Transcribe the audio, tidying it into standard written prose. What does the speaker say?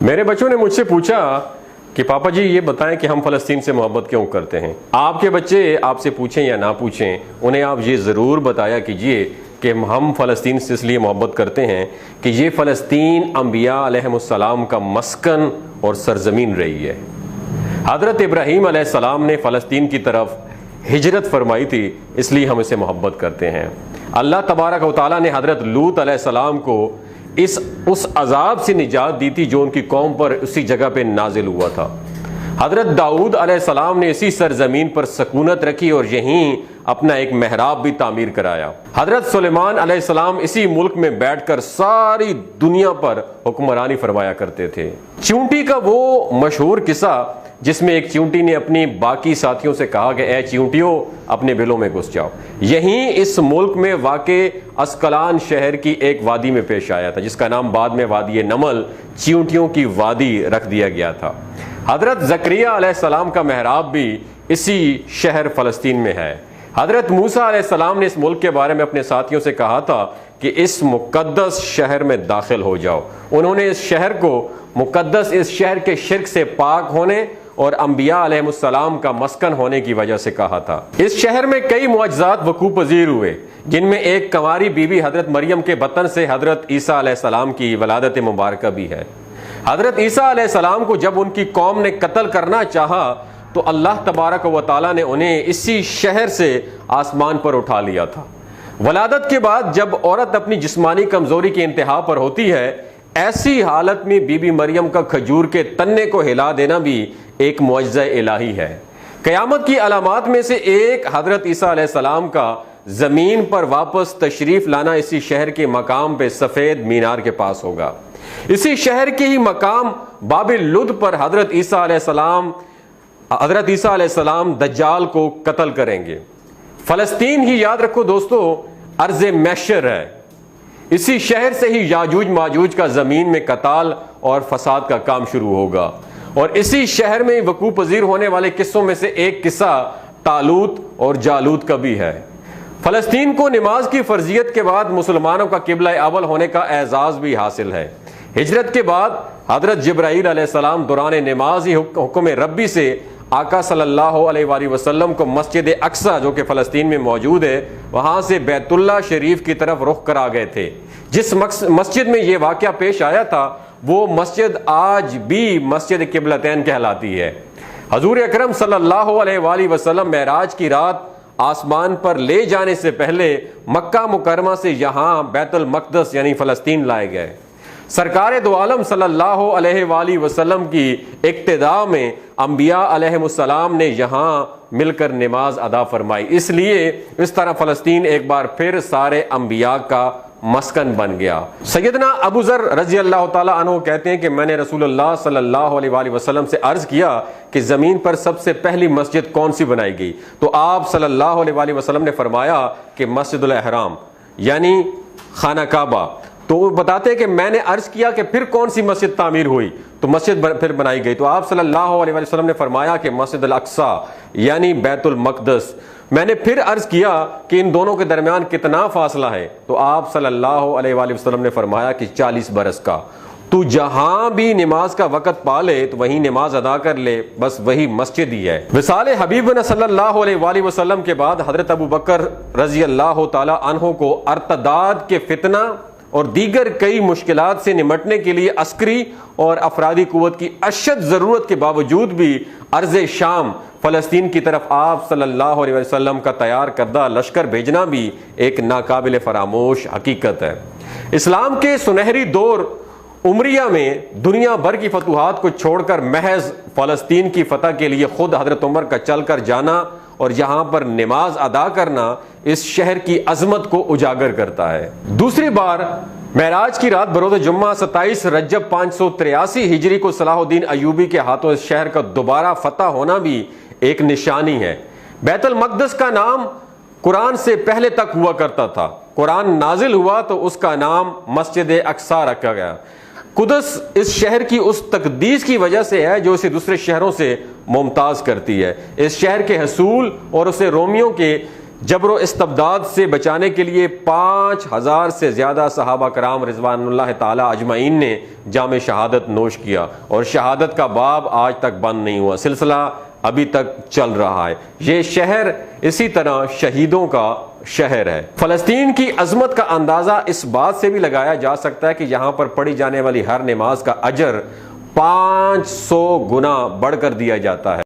میرے بچوں نے مجھ سے پوچھا کہ پاپا جی یہ بتائیں کہ ہم فلسطین سے محبت کیوں کرتے ہیں؟ آپ کے بچے آپ سے پوچھیں یا نہ پوچھیں، انہیں آپ یہ ضرور بتایا کیجئے کہ ہم فلسطین سے اس لیے محبت کرتے ہیں کہ یہ فلسطین انبیاء علیہم السلام کا مسکن اور سرزمین رہی ہے۔ حضرت ابراہیم علیہ السلام نے فلسطین کی طرف ہجرت فرمائی تھی، اس لیے ہم اسے محبت کرتے ہیں۔ اللہ تبارک و تعالیٰ نے حضرت لوط علیہ السلام کو اس عذاب سے نجات دی تھی جو ان کی قوم پر اسی جگہ پہ نازل ہوا تھا۔ حضرت داؤد علیہ السلام نے اسی سرزمین پر سکونت رکھی اور یہیں اپنا ایک محراب بھی تعمیر کرایا۔ حضرت سلیمان علیہ السلام اسی ملک میں بیٹھ کر ساری دنیا پر حکمرانی فرمایا کرتے تھے۔ چیونٹی کا وہ مشہور قصہ جس میں ایک چیونٹی نے اپنی باقی ساتھیوں سے کہا کہ اے چیونٹیوں اپنے بلوں میں گھس جاؤ، یہیں اس ملک میں واقع اسکلان شہر کی ایک وادی میں پیش آیا تھا جس کا نام بعد میں وادی نمل، چیونٹیوں کی وادی رکھ دیا گیا تھا۔ حضرت زکریا علیہ السلام کا محراب بھی اسی شہر فلسطین میں ہے۔ حضرت موسیٰ علیہ السلام نے اس ملک کے بارے میں اپنے ساتھیوں سے کہا تھا کہ اس مقدس شہر میں داخل ہو جاؤ۔ انہوں نے اس شہر کو مقدس، اس شہر کے شرک سے پاک ہونے اور انبیاء علیہ السلام کا مسکن ہونے کی وجہ سے کہا تھا۔ اس شہر میں کئی معجزات وقوع پذیر ہوئے، جن میں ایک کنواری بی بی حضرت مریم کے بطن سے حضرت عیسیٰ علیہ السلام کی ولادت مبارکہ بھی ہے۔ حضرت عیسیٰ علیہ السلام کو جب ان کی قوم نے قتل کرنا چاہا تو اللہ تبارک و تعالیٰ نے انہیں اسی شہر سے آسمان پر اٹھا لیا تھا۔ ولادت کے بعد جب عورت اپنی جسمانی کمزوری کی انتہا پر ہوتی ہے، ایسی حالت میں بی بی مریم کا کھجور کے تنے کو ہلا دینا بھی ایک معجزہ الہی ہے۔ قیامت کی علامات میں سے ایک حضرت عیسیٰ علیہ السلام کا زمین پر واپس تشریف لانا اسی شہر کے مقام پہ سفید مینار کے پاس ہوگا۔ اسی شہر کے ہی مقام باب لد پر حضرت عیسیٰ علیہ السلام دجال کو قتل کریں گے۔ فلسطین ہی یاد رکھو دوستو ارض محشر ہے۔ اسی شہر سے ہی یاجوج ماجوج کا زمین میں قتال اور فساد کا کام شروع ہوگا، اور اسی شہر میں وقوع پذیر ہونے والے قصوں میں سے ایک قصہ طالوت اور جالوت کا بھی ہے۔ فلسطین کو نماز کی فرضیت کے بعد مسلمانوں کا قبلہ اول ہونے کا اعزاز بھی حاصل ہے۔ ہجرت کے بعد حضرت جبرائیل علیہ السلام دوران نماز ہی حکم ربی سے آقا صلی اللہ علیہ وآلہ وسلم کو مسجد اقصی جو کہ فلسطین میں موجود ہے وہاں سے بیت اللہ شریف کی طرف رخ کرا گئے تھے۔ جس مسجد میں یہ واقعہ پیش آیا تھا وہ مسجد آج بھی مسجد قبلتین کہلاتی ہے۔ حضور اکرم صلی اللہ علیہ وآلہ وسلم معراج کی رات آسمان پر لے جانے سے پہلے مکہ مکرمہ سے یہاں بیت المقدس یعنی فلسطین لائے گئے۔ سرکار دو عالم صلی اللہ علیہ وآلہ وسلم کی اقتداء میں انبیاء علیہ السلام نے یہاں مل کر نماز ادا فرمائی، اس لیے اس طرح فلسطین ایک بار پھر سارے انبیاء کا مسکن بن گیا۔ سیدنا ابو ذر رضی اللہ تعالیٰ عنہ کہتے ہیں کہ میں نے رسول اللہ صلی اللہ علیہ وآلہ وسلم سے عرض کیا کہ زمین پر سب سے پہلی مسجد کون سی بنائی گئی؟ تو آپ صلی اللہ علیہ وآلہ وسلم نے فرمایا کہ مسجد الاحرام یعنی خانہ کعبہ۔ تو وہ بتاتے ہیں کہ میں نے عرض کیا کہ پھر کون سی مسجد تعمیر ہوئی؟ تو مسجد پھر بنائی گئی۔ تو آپ صلی اللہ علیہ وسلم نے فرمایا کہ مسجد الاقصی یعنی بیت المقدس۔ میں نے پھر عرض کیا کہ ان دونوں کے درمیان کتنا فاصلہ ہے؟ تو آپ صلی اللہ علیہ وآلہ وسلم نے فرمایا کہ 40 برس کا۔ تو جہاں بھی نماز کا وقت پا لے تو وہیں نماز ادا کر لے، بس وہی مسجد ہی ہے۔ وصال حبیبنا صلی اللہ علیہ وآلہ وسلم کے بعد حضرت ابو بکر رضی اللہ تعالی عنہ کو ارتداد کے فتنہ اور دیگر کئی مشکلات سے نمٹنے کے لیے عسکری اور افرادی قوت کی اشد ضرورت کے باوجود بھی ارض شام فلسطین کی طرف آپ صلی اللہ علیہ وسلم کا تیار کردہ لشکر بھیجنا بھی ایک ناقابل فراموش حقیقت ہے۔ اسلام کے سنہری دور عمریہ میں دنیا بھر کی فتوحات کو چھوڑ کر محض فلسطین کی فتح کے لیے خود حضرت عمر کا چل کر جانا اور یہاں پر نماز ادا کرنا اس شہر کی عظمت کو اجاگر کرتا ہے۔ دوسری بار معراج کی رات بروز جمعہ 27 رجب 583 ہجری کو صلاح الدین ایوبی کے ہاتھوں اس شہر کا دوبارہ فتح ہونا بھی ایک نشانی ہے۔ بیت المقدس کا نام قرآن سے پہلے تک ہوا کرتا تھا، قرآن نازل ہوا تو اس کا نام مسجد اقصی رکھا گیا۔ قدس اس شہر کی اس تقدیس کی وجہ سے ہے جو اسے دوسرے شہروں سے ممتاز کرتی ہے۔ اس شہر کے حصول اور اسے رومیوں کے جبر و استبداد سے بچانے کے لیے 5000 سے زیادہ صحابہ کرام رضوان اللہ تعالی اجمعین نے جام شہادت نوش کیا، اور شہادت کا باب آج تک بند نہیں ہوا، سلسلہ ابھی تک چل رہا ہے۔ یہ شہر اسی طرح شہیدوں کا شہر ہے۔ فلسطین کی عظمت کا اندازہ اس بات سے بھی لگایا جا سکتا ہے کہ یہاں پر پڑھی جانے والی ہر نماز کا اجر 500 گنا بڑھ کر دیا جاتا ہے۔